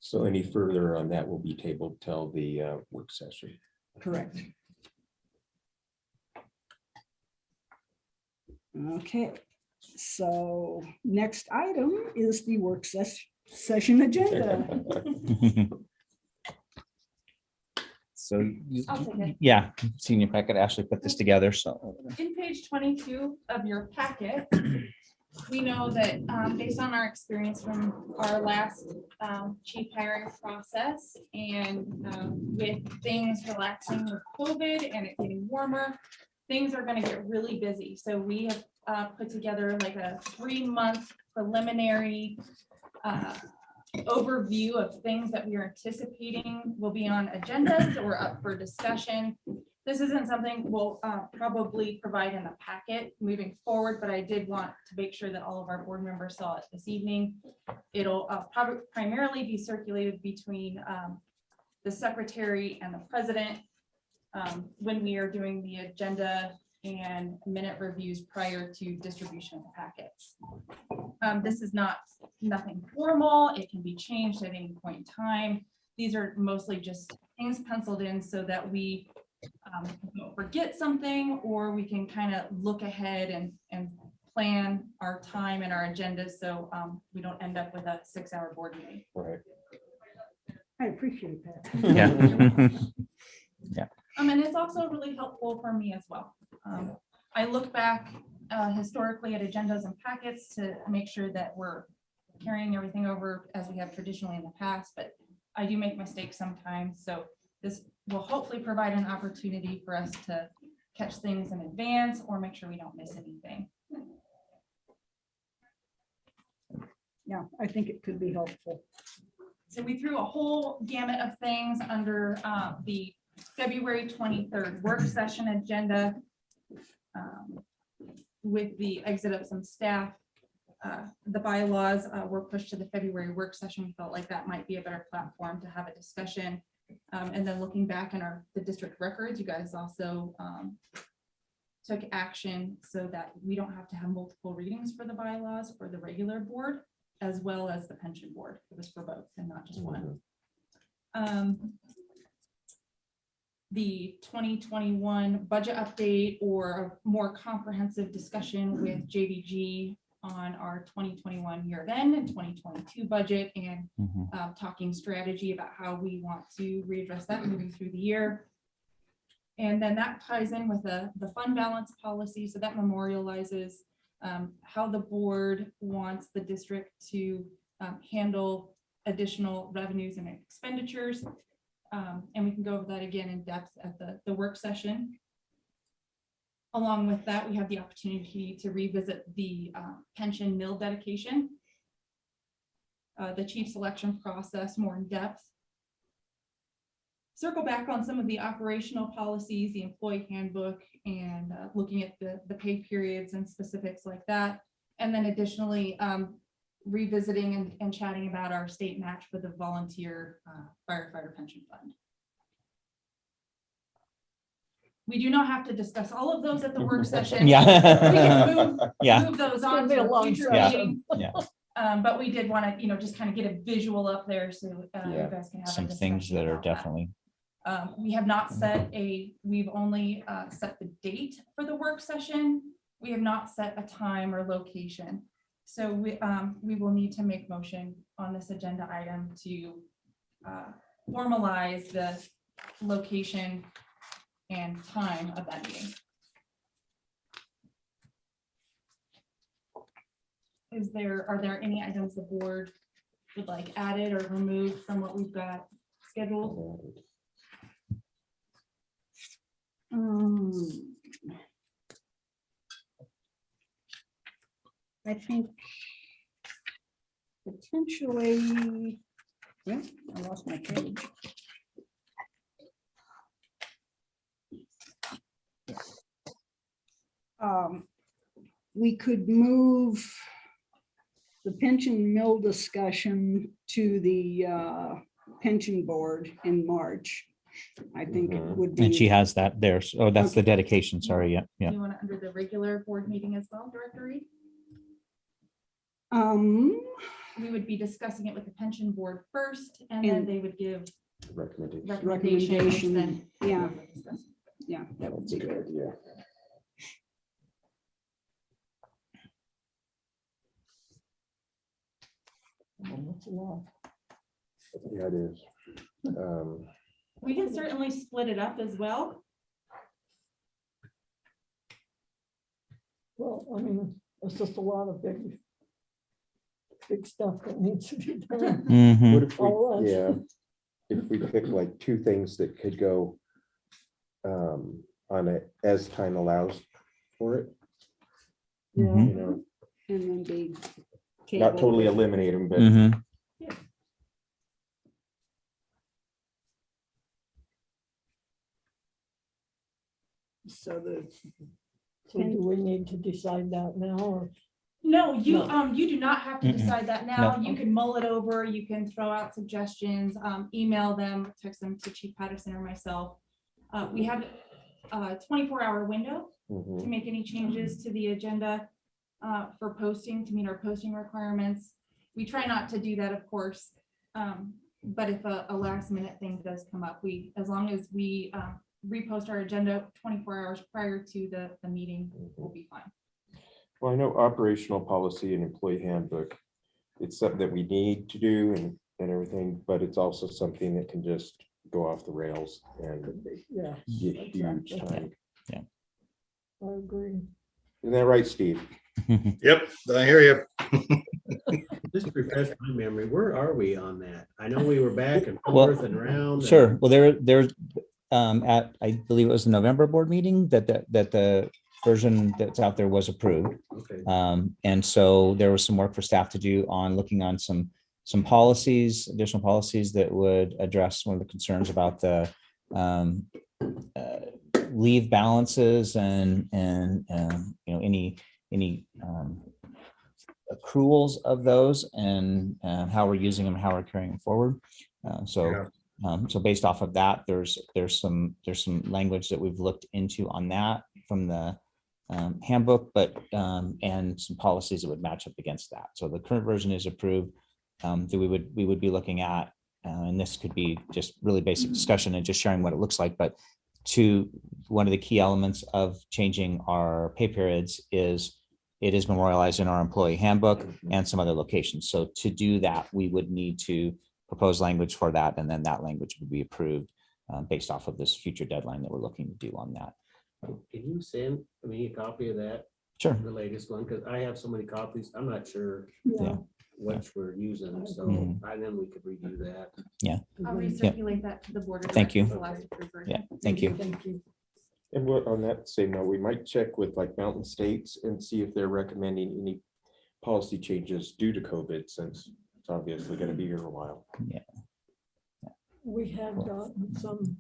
So any further on that will be tabled till the work session. Correct. Okay, so next item is the work session agenda. So, I'll take it. yeah, senior packet, Ashley put this together, so. In page 22 of your packet, we know that based on our experience from our last chief hiring process and with things relaxing with COVID and it getting warmer, things are going to get really busy. So we have put together like a 3-month preliminary overview of things that we are anticipating will be on agendas or up for discussion. This isn't something we'll probably provide in the packet moving forward, but I did want to make sure that all of our board members saw it this evening. It'll probably primarily be circulated between the secretary and the president when we are doing the agenda and minute reviews prior to distribution of the packets. This is nothing formal. It can be changed at any point in time. These are mostly just things penciled in so that we don't forget something, or we can kind of look ahead and plan our time and our agenda so we don't end up with a 6-hour board meeting. Right. I appreciate that. Yeah. And it's also really helpful for me as well. I look back historically at agendas and packets to make sure that we're carrying everything over as we have traditionally in the past, but I do make mistakes sometimes. So this will hopefully provide an opportunity for us to catch things in advance or make sure we don't miss anything. Yeah, I think it could be helpful. So we threw a whole gamut of things under the February 23rd work session agenda with the exit of some staff. The bylaws were pushed to the February work session. We felt like that might be a better platform to have a discussion. And then looking back in the district records, you guys also took action so that we don't have to have multiple readings for the bylaws for the regular board. as well as the pension board. It was for both and not just one. The 2021 budget update or a more comprehensive discussion with JVG on our 2021 year end and 2022 budget and talking strategy about how we want to readdress that moving through the year. And then that ties in with the fund balance policy. So that memorializes how the board wants the district to handle additional revenues and expenditures. And we can go over that again in depth at the work session. Along with that, we have the opportunity to revisit the pension mill dedication, the chief selection process more in depth. Circle back on some of the operational policies, the employee handbook, and looking at the pay periods and specifics like that. And then additionally, revisiting and chatting about our state match for the volunteer firefighter pension fund. We do not have to discuss all of those at the work session. Yeah. We can Yeah. move those It's gonna on be to a a long future session. meeting. But we did want to, just kind of get a visual up there so you guys can have a Some things discussion that are about that. definitely. We have not we've only set the date for the work session. We have not set a time or location. So we will need to make motion on this agenda item to formalize the location and time of that meeting. Are there any items the board would like added or removed from what we've got scheduled? I think potentially, yeah, I lost my page. We could move the pension mill discussion to the pension board in March. I think it would be. And she has that there. Oh, that's the dedication. Sorry. Yeah. Do you want to under the regular board meeting as well, Director Reed? We would be discussing it with the pension board first, and then And- they would give Recommendation. recommendations. Recommendation, Then yeah. we would discuss. Yeah, that would be good. Yeah. That's a lot. Yeah, it is. We can certainly split it up as well. Well, I mean, it's just a lot of big stuff that needs to be done. Mhm. What if All of we, us. yeah, if we pick like two things that could go on it as time allows for it, Yeah. Mhm. you know, And then be. Not tabled. totally eliminate them, but Mhm. So the, So do we need to decide that now or? No, you No. you do not have to Mm-mm. decide that now. No. You can mull it over. You can throw out suggestions, email them, text them to Chief Patterson or myself. We have a 24-hour window to mhm. make any changes to the agenda for posting to meet our posting requirements. We try not to do that, of course. But if a last minute thing does come up, as long as we repost our agenda 24 hours prior to the meeting, we'll be fine. well, I know operational policy and employee handbook. It's something that we need to do and everything, but it's also something that can just go off the rails and Could be, yeah, get huge Exactly. time. I agree. Isn't that right, Steve? Yep, I hear you. Just to refresh my memory, where are we on that? I know we were back and Well, forth and around. Sure. Well, there's at, I believe it was the November board meeting that the version that's out there was approved. Okay. And so there was some work for staff to do on looking on some policies, additional policies that would address one of the concerns about the leave balances and any accruals of those and how we're using them, how we're carrying them forward. So based off of that, there's some language that we've looked into on that from the handbook, but, and some policies that would match up against that. So the current version is approved, that we would be looking at, and this could be just really basic discussion and just sharing what it looks like, but one of the key elements of changing our pay periods is it is memorialized in our employee handbook and some other locations. So to do that, we would need to propose language for that, and then that language would be approved based off of this future deadline that we're looking to do on that. Can you send me a copy of that, Sure. the latest one? Because I have so many copies, I'm not sure Yeah. which we're using, so Mhm. and then we could review that. I'll recirculate that to the board. of Thank you. directors, the last approved version. Yeah, thank you. Thank you. And what, on that same note, we might check with like Mountain States and see if they're recommending any policy changes due to COVID, since it's obviously gonna be here a while. We have gotten some.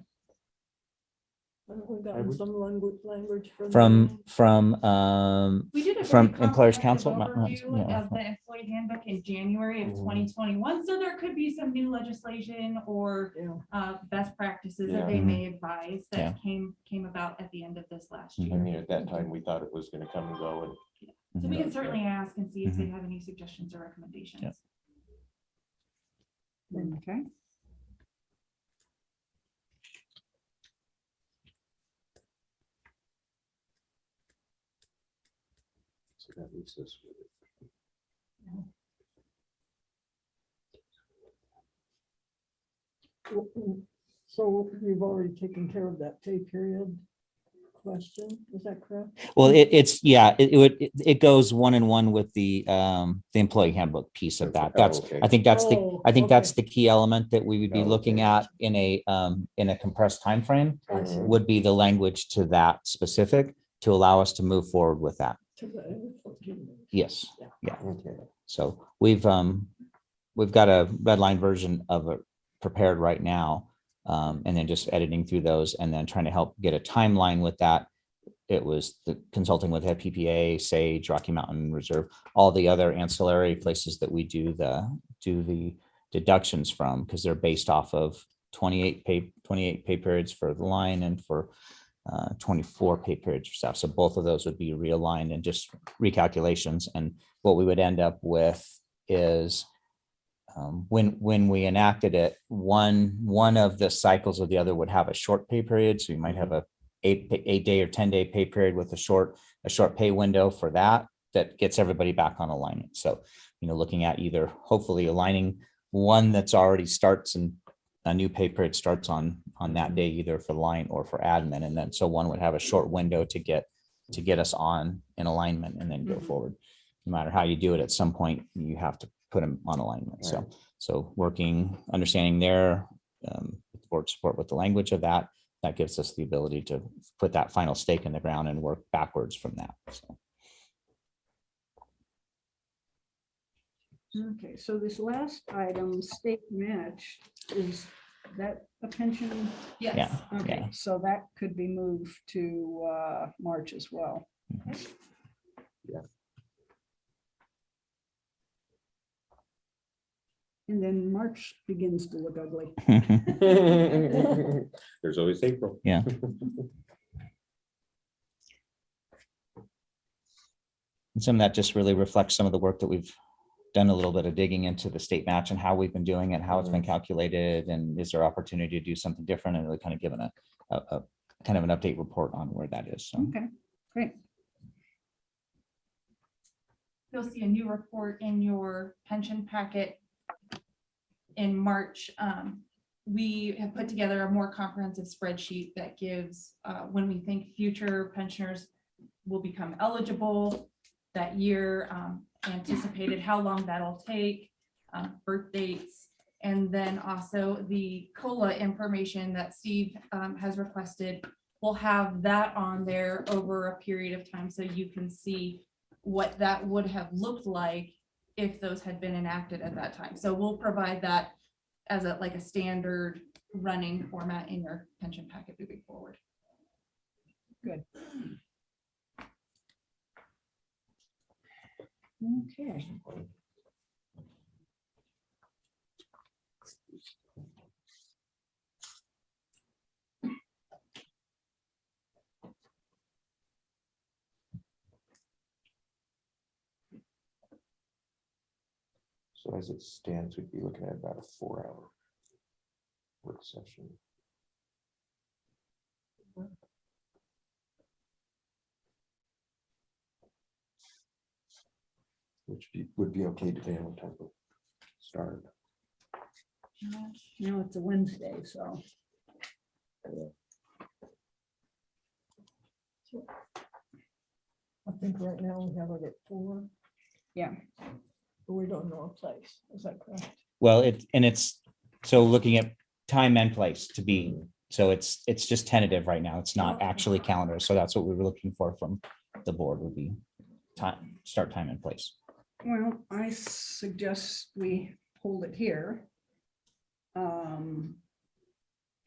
Haven't we Have gotten we? some language From We did a From very Employers comprehensive Council, overview yeah. of the employee handbook in January of Mhm. 2021. So there could be some new legislation or Yeah. best practices Yeah. that they Mhm. may advise Yeah. that came about at the end of this last Mhm. I year. mean, at that time, we thought it was gonna come and go, and So we can certainly ask and see if they Mhm. have any suggestions or recommendations. Yep. Okay. so that leaves us with it. So you've already taken care of that pay period question, is that correct? Well, it goes one in one with the employee handbook piece of that. Okay. That's, Oh, okay. I think that's Oh, that's okay. the key element that we would be Oh, looking okay. at in a compressed time frame. I see. Would be the language to that specific to allow us to move forward with that. To the 14 days. Yes, Yeah. yeah. Okay. So we've got a red line version of it prepared right now. And then just editing through those and then trying to help get a timeline with that. It was the consulting with PPA, Sage, Rocky Mountain Reserve, all the other ancillary places that we do the deductions from, because they're based off of 28 pay periods for the line and for 24 pay periods for staff. So both of those would be realigned and just recalculations. And what we would end up with is when we enacted it, one of the cycles or the other would have a short pay period. So you might have a 8-day or 10-day pay period with a short pay window for that gets everybody back on alignment. So, looking at either hopefully aligning one that's already starts and a new pay period starts on that day, either for line or for admin. And then so one would have a short window to get us on in alignment and then go forward. No matter how you do it, at some point you have to put them on alignment. So understanding their board support with the language of that gives us the ability to put that final stake in the ground and work backwards from that. So. Okay, so this last item, state match, is that a pension? Yes. Yeah. Okay, so that could be moved to March as well. Yeah. And then March begins to look ugly. There's always April. Yeah. And some of that just really reflects some of the work that we've done, a little bit of digging into the state match and how we've been doing it, how it's been calculated, and is there opportunity to do something different, and really kind of given a kind of an update report on where that is. So. Okay, great. You'll see a new report in your pension packet in March. We have put together a more comprehensive spreadsheet that gives when we think future pensioners will become eligible that year, anticipated how long that'll take, birth dates, and then also the COLA information that Steve has requested. We'll have that on there over a period of time so you can see what that would have looked like if those had been enacted at that time. So we'll provide that as a standard running format in your pension packet moving forward. Good. Okay. So as it stands, we'd be looking at about a 4-hour work session. Would be okay depending on type of start. You know, it's a Wednesday, so. I think right now we have it at 4. Yeah. But we don't know a place. Is that correct? Well, it's, so looking at time and place to be, so it's just tentative right now. It's not actually calendar. So that's what we were looking for from the board would be time, start time and place. Well, I suggest we hold it here.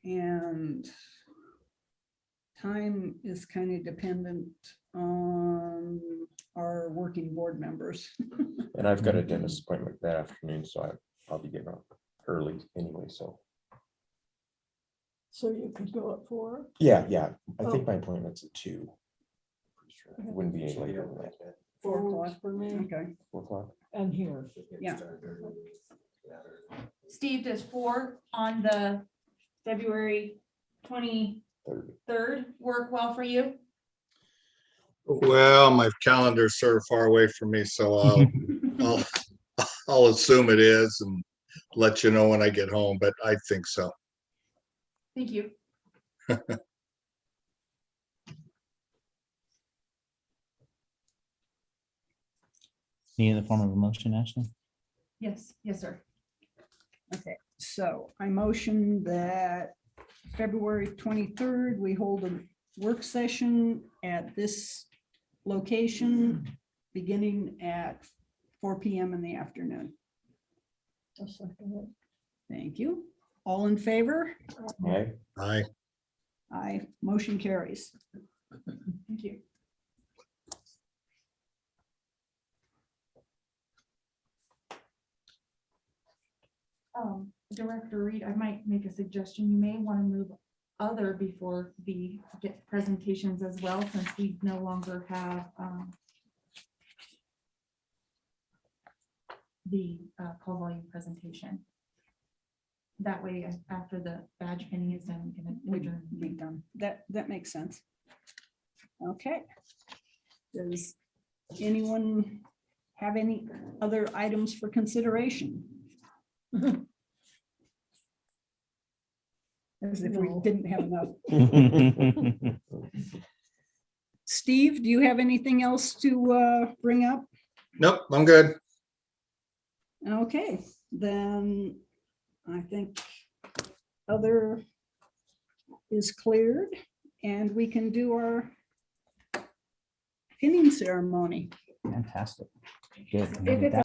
And time is kind of dependent on our working board members. And I've got a dentist appointment that afternoon, so I'll be getting up early anyway, so. So you could go at 4? Yeah, I think my appointment's at 2. Pretty sure. It wouldn't be any later than that. 4 o'clock for me Okay, 4 o'clock. and here. yeah. Steve, does 4 on the February 23rd work well for you? Well, my calendar's sort of far away from me, so I'll assume it is and let you know when I get home, but I think so. Thank you. Need in the form of a motion, Ashley? Yes, sir. Okay, so I motion that February 23rd, we hold a work session at this location beginning at 4 PM in the afternoon. I'll second it. Thank you. All in favor? Okay. Aye. Aye, motion carries. Thank you. Director Reed, I might make a suggestion. You may want to move other before the get presentations as well, since we no longer have the call volume presentation. That way, after the badge pinning is done, we can adjourn. Be done. That makes sense. Okay. Does anyone have any other items for consideration? As if we No. didn't have enough. Steve, do you have anything else to bring up? Nope, I'm good. Okay, then I think other is cleared and we can do our pinning ceremony. Fantastic. Good. If it's